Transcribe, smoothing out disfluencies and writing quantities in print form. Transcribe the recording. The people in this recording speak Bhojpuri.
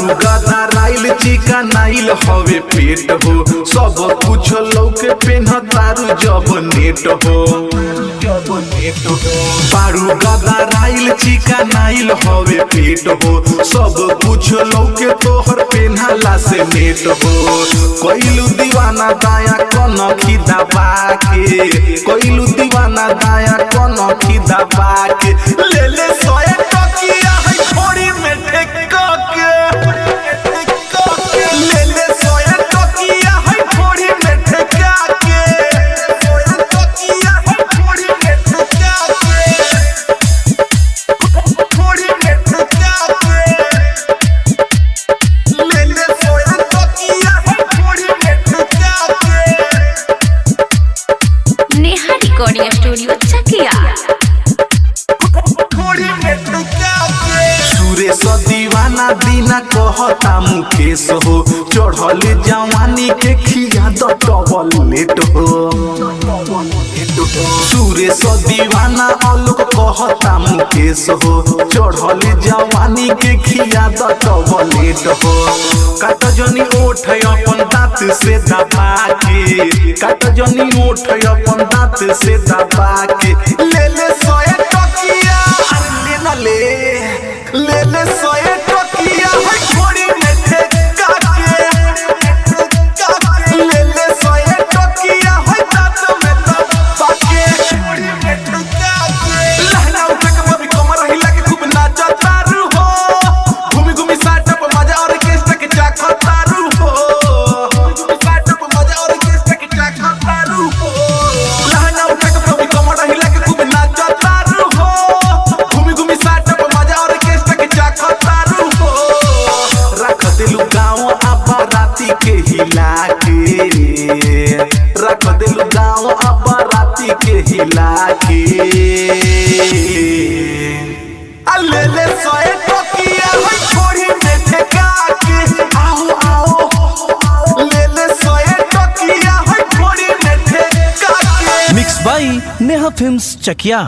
बारू गदा राइल चिका नाइल हवे पेट हो सब कुछ लौके पेन तारू जब नेट हो बारू गदा राइल चिका नाइल हवे पेट हो सब कुछ लौके तोहर पेनहला से नेट हो कोइलू दीवाना दाया कन खिदा बाके कोइलू दीवाना दाया कन खिदा बाके ले ले 100 टकिया है थोड़ी में ठेका के ले ले 100 टकिया है थोड़ी में ठेका के 100 टकिया है थोड़ी में ठेका के थोड़ी में ठेका के ले ले 100 टकिया है थोड़ी में ठेका के नेहा रिकॉर्डिंग स्टूडियो चकिया। सुरेश दीवाना दीना कहता मुकेश हो चढ़ल जवानी के खिया डबलेट हो सुरेश दीवाना आलोक कहता मुकेश हो चढ़ल जवानी के खिया डबलेट हो काट जनी ओठ अपन दांत से दबा के काट जनी ओठ अपन दांत से दबा के ले ले 100 टकिया ले ले ले 100 टकिया है थोड़ी में ठेका के ले ले 100 टकिया है दांत में दबा के थोड़ी में ठेका के लहना उठा के बबी कमर हिला के खूब नाचा तारू हो घूमी घूमी साटप मजा और केस्टा के चाखा तारू हो साटप मजा और केस्टा के चाखा तारू हो लहना उठा के बबी कमर हिला के खूब नाचा तारू हो के हिला के रख दिल गाँव अब राती के हिला के ले ले 100 टकिया है थोड़ी में ठेका के आओ आओ ले ले 100 टकिया है थोड़ी में ठेका के। Mix by Neha films Chakiya.